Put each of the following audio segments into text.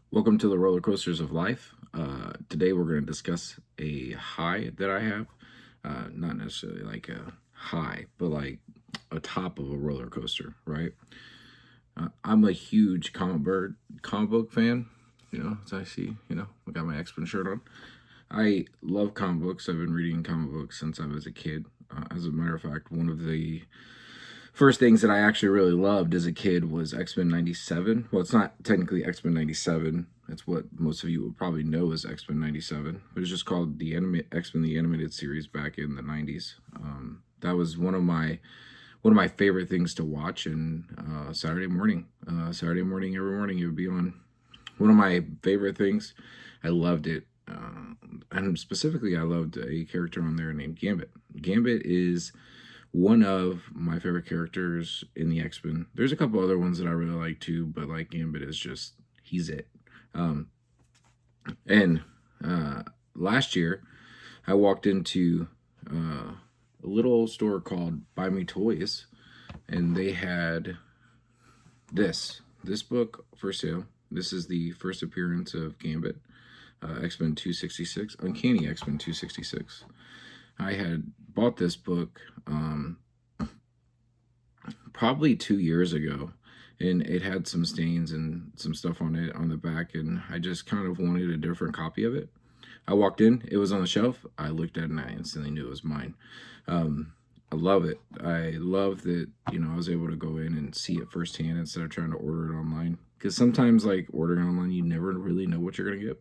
Welcome to the roller coasters of life. Today we're going to discuss a high that I have. Not necessarily like a high, but like a top of a roller coaster, right? I'm a huge comic book fan. As I see, I got my X-Men shirt on. I love comic books. I've been reading comic books since I was a kid. As a matter of fact, one of the first things that I actually really loved as a kid was X-Men 97. Well, it's not technically X-Men 97. It's what most of you would probably know as X-Men 97. It was just called the X-Men the animated series back in the 90s. That was one of my favorite things to watch. And Saturday morning, every morning, it would be on. One of my favorite things. I loved it. And specifically, I loved a character on there named Gambit. Gambit is one of my favorite characters in the X-Men. There's a couple other ones that I really like too, but like Gambit is just, he's it. Um, and last year, I walked into a little old store called Buy Me Toys, and they had this book for sale. This is the first appearance of Gambit, X-Men 266, Uncanny X-Men 266. I had bought this book probably 2 years ago, and it had some stains and some stuff on it on the back, and I just kind of wanted a different copy of it. I walked in, it was on the shelf. I looked at it and I instantly knew it was mine. I love it. I love that, I was able to go in and see it firsthand instead of trying to order it online. Because sometimes, like, ordering online, you never really know what you're going to get.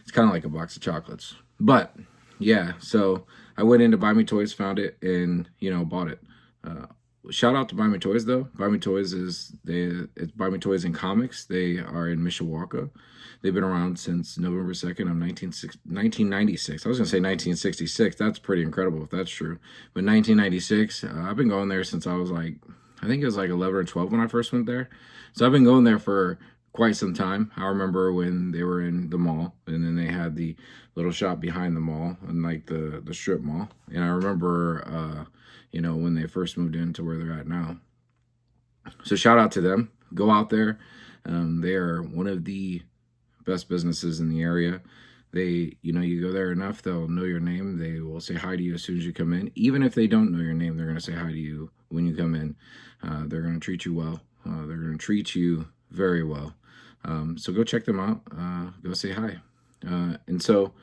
It's kind of like a box of chocolates. But, yeah, so I went in to Buy Me Toys, found it, and, bought it. Shout out to Buy Me Toys, though. Buy Me Toys it's Buy Me Toys in comics. They are in Mishawaka. They've been around since November 2nd of 1996. I was going to say 1966. That's pretty incredible if that's true. But 1996, I've been going there since I was like, I think it was like 11 or 12 when I first went there. So I've been going there for quite some time. I remember when they were in the mall, and then they had the little shop behind the mall, and like the strip mall. And I remember, when they first moved into where they're at now. So shout out to them. Go out there. They are one of the best businesses in the area. You go there enough, they'll know your name. They will say hi to you as soon as you come in. Even if they don't know your name, they're going to say hi to you when you come in. They're going to treat you well. They're going to treat you very well. So go check them out. Go say hi. And so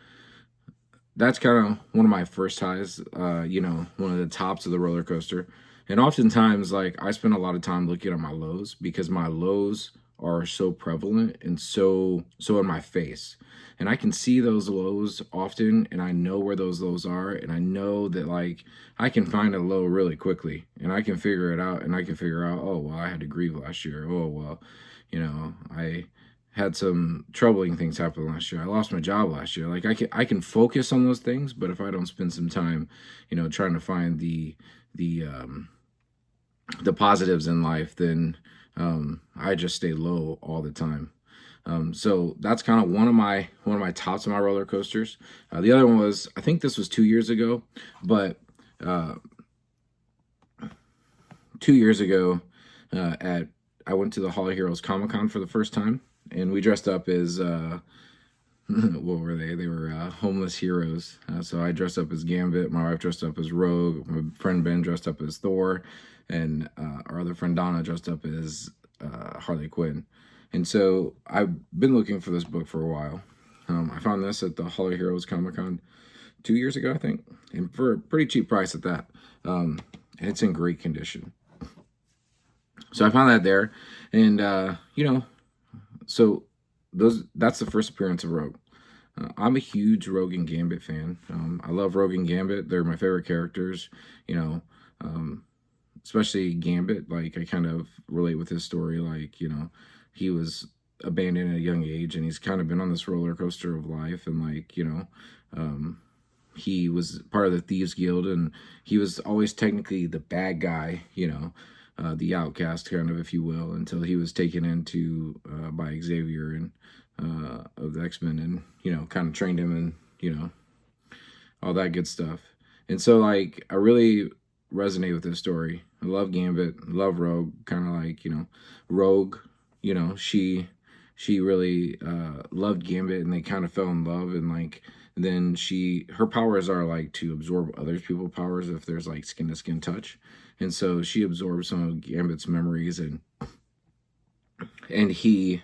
that's kind of one of my first highs, one of the tops of the roller coaster. And oftentimes, like, I spend a lot of time looking at my lows because my lows are so prevalent and so in my face. And I can see those lows often, and I know where those lows are, and I know that, like, I can find a low really quickly, and I can figure it out, and I can figure out, oh, well, I had to grieve last year. Oh, well, I had some troubling things happen last year. I lost my job last year. Like, I can focus on those things, but if I don't spend some time, trying to find the positives in life, then I just stay low all the time. So that's kind of one of my tops of my roller coasters. The other one was, I think this was 2 years ago, but 2 years ago, I went to the Hall of Heroes Comic Con for the first time, and we dressed up as what were they? They were homeless heroes. So I dressed up as Gambit. My wife dressed up as Rogue. My friend Ben dressed up as Thor, and our other friend Donna dressed up as Harley Quinn. And so I've been looking for this book for a while. I found this at the Hall of Heroes Comic Con 2 years ago, I think, and for a pretty cheap price at that. And it's in great condition. So I found that there, and so that's the first appearance of Rogue. I'm a huge Rogue and Gambit fan. I love Rogue and Gambit. They're my favorite characters. Especially Gambit. Like, I kind of relate with his story. Like, he was abandoned at a young age, and he's kind of been on this roller coaster of life. And like, he was part of the Thieves Guild, and he was always technically the bad guy. The outcast, kind of, if you will, until he was taken into by Xavier and of the X-Men, and kind of trained him, and all that good stuff. And so, like, I really resonate with this story. I love Gambit, love Rogue, kind of like, Rogue, she she really loved Gambit, and they kind of fell in love. And like then her powers are like to absorb other people's powers if there's like skin to skin touch, and so she absorbed some of Gambit's memories, and the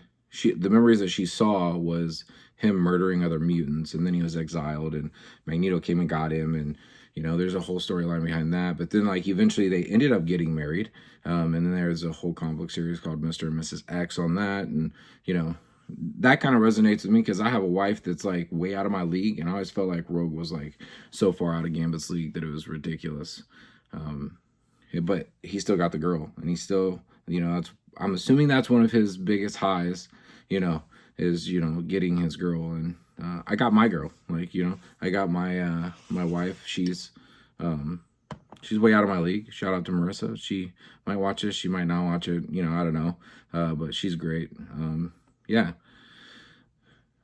memories that she saw was him murdering other mutants, and then he was exiled, and Magneto came and got him, and there's a whole storyline behind that. But then like eventually they ended up getting married, and then there's a whole comic book series called Mr. and Mrs. X on that. And that kind of resonates with me because I have a wife that's like way out of my league, and I always felt like Rogue was like so far out of Gambit's league that it was ridiculous. But he still got the girl, and he still, I'm assuming that's one of his biggest highs, is getting his girl. And I got my girl, like I got my wife. She's way out of my league. Shout out to Marissa. She might watch it, she might not watch it, I don't know, but she's great. Yeah.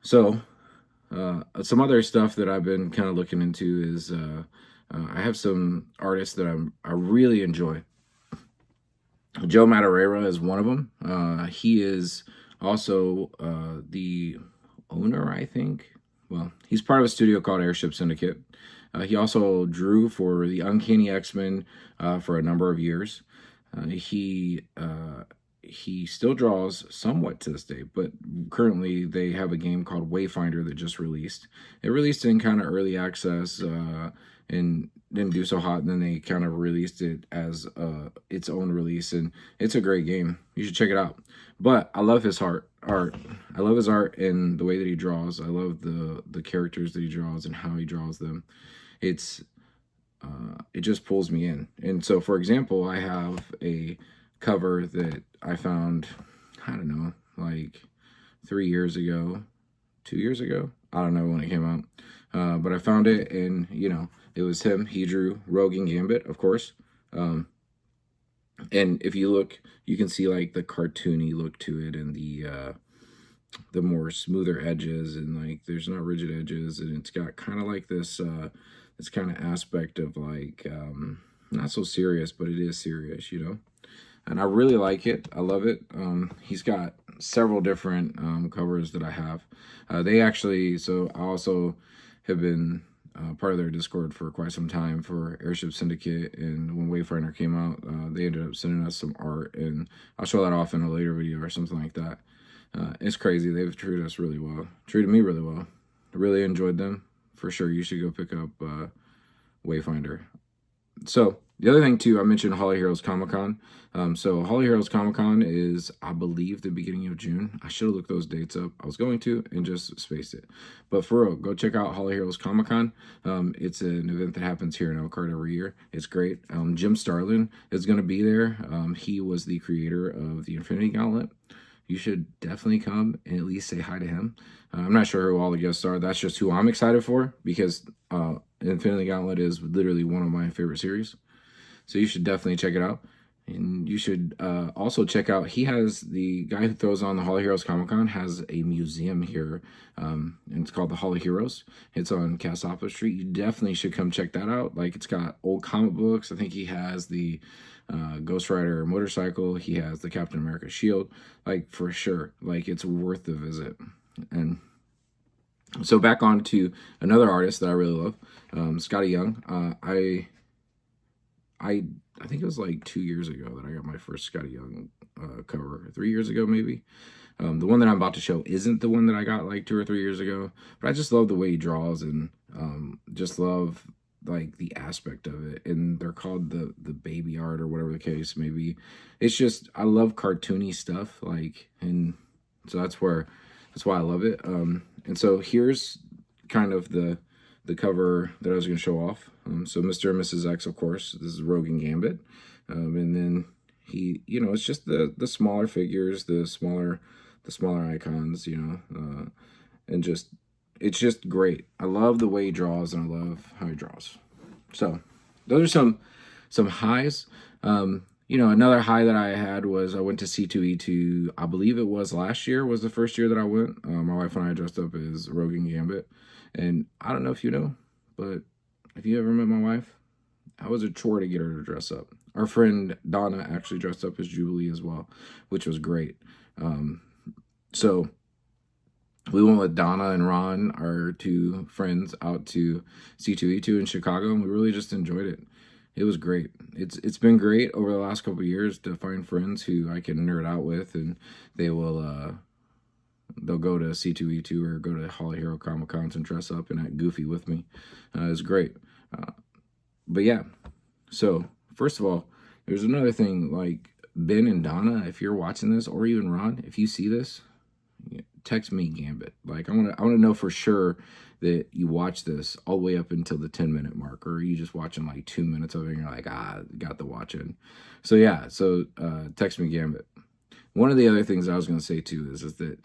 So some other stuff that I've been kind of looking into is I have some artists that I really enjoy. Joe Madureira is one of them. He is also the owner, I think. Well, he's part of a studio called Airship Syndicate. He also drew for the Uncanny X-Men for a number of years. He still draws somewhat to this day, but currently they have a game called Wayfinder that just released. It released in kind of early access and didn't do so hot, and then they kind of released it as its own release, and it's a great game. You should check it out. But I love his art. I love his art and the way that he draws. I love the characters that he draws and how he draws them. It just pulls me in. And so, for example, I have a cover that I found, I don't know, like 3 years ago, 2 years ago. I don't know when it came out. But I found it, and, it was him. He drew Rogue and Gambit, of course. And if you look, you can see like the cartoony look to it, and the more smoother edges, and like there's not rigid edges, and it's got kind of like this kind of aspect of like not so serious, but it is serious, and I really like it. I love it. He's got several different covers that I have. So I also have been part of their Discord for quite some time for Airship Syndicate, and when Wayfinder came out, they ended up sending us some art, and I'll show that off in a later video or something like that. It's crazy. They've treated us really well. Treated me really well. Really enjoyed them. For sure, you should go pick up Wayfinder. So, the other thing, too, I mentioned Holly Heroes Comic Con. So, Holly Heroes Comic Con is, I believe, the beginning of June. I should have looked those dates up. I was going to and just spaced it. But for real, go check out Holly Heroes Comic Con. It's an event that happens here in Elkhart every year. It's great. Jim Starlin is going to be there. He was the creator of the Infinity Gauntlet. You should definitely come and at least say hi to him. I'm not sure who all the guests are. That's just who I'm excited for, because Infinity Gauntlet is literally one of my favorite series. So you should definitely check it out. And you should also check out, the guy who throws on the Holly Heroes Comic Con has a museum here, and it's called the Holly Heroes. It's on Cassopolis Street. You definitely should come check that out. Like, it's got old comic books. I think he has the Ghost Rider motorcycle. He has the Captain America shield. Like, for sure. Like, it's worth the visit. And so back on to another artist that I really love, Skottie Young. I think it was like 2 years ago that I got my first Skottie Young cover. 3 years ago, maybe. The one that I'm about to show isn't the one that I got like 2 or 3 years ago, but I just love the way he draws, and just love like the aspect of it. And they're called the baby art or whatever the case may be. It's just, I love cartoony stuff, like, and so that's why I love it. And so here's kind of the cover that I was going to show off. So Mr. and Mrs. X, of course, this is Rogue and Gambit. And then it's just the smaller figures, the smaller icons, and it's just great. I love the way he draws, and I love how he draws. So those are some highs. Another high that I had was I went to C2E2, I believe it was last year, was the first year that I went. My wife and I dressed up as Rogue and Gambit. And I don't know if you know, but if you ever met my wife, that was a chore to get her to dress up. Our friend Donna actually dressed up as Jubilee as well, which was great. So We went with Donna and Ron, our two friends, out to C2E2 in Chicago, and we really just enjoyed it. It was great. It's been great over the last couple of years to find friends who I can nerd out with, and they will they'll go to C2E2 or go to Holly Hero Comic Cons and dress up and act goofy with me. It's great. But yeah, so first of all, there's another thing, like Ben and Donna, if you're watching this, or even Ron, if you see this, text me Gambit. Like I want to know for sure that you watch this all the way up until the 10-minute mark, or are you just watching like 2 minutes of it and you're like, got to watch it. So yeah, so text me Gambit. One of the other things I was going to say too is that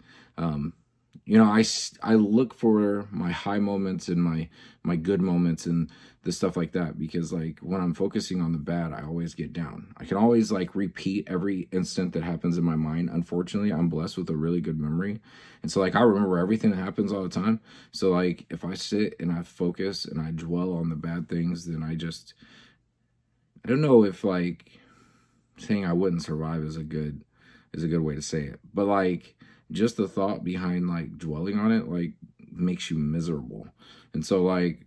I look for my high moments and my good moments and the stuff like that, because like when I'm focusing on the bad, I always get down. I can always like repeat every instant that happens in my mind. Unfortunately, I'm blessed with a really good memory, and so like I remember everything that happens all the time. So like if I sit and I focus and I dwell on the bad things, then I don't know if like saying I wouldn't survive is a good way to say it, but like just the thought behind like dwelling on it like makes you miserable. And so like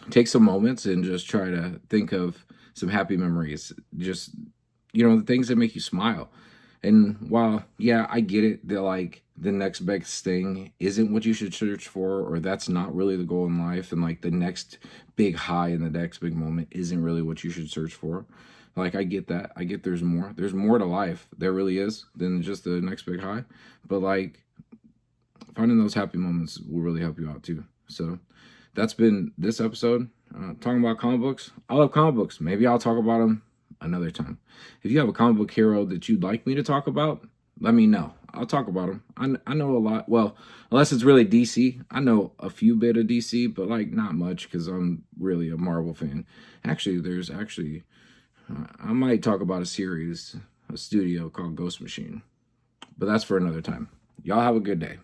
take some moments and just try to think of some happy memories, just the things that make you smile. And while yeah, I get it that like the next best thing isn't what you should search for, or that's not really the goal in life, and like the next big high and the next big moment isn't really what you should search for. Like I get that. I get there's more. There's more to life. There really is, than just the next big high. But like finding those happy moments will really help you out too. So that's been this episode, talking about comic books. I love comic books. Maybe I'll talk about them another time. If you have a comic book hero that you'd like me to talk about, let me know. I'll talk about them. I know a lot. Well, unless it's really DC. I know a few bit of DC, but like not much, because I'm really a Marvel fan. Actually, I might talk about a studio called Ghost Machine. But that's for another time. Y'all have a good day.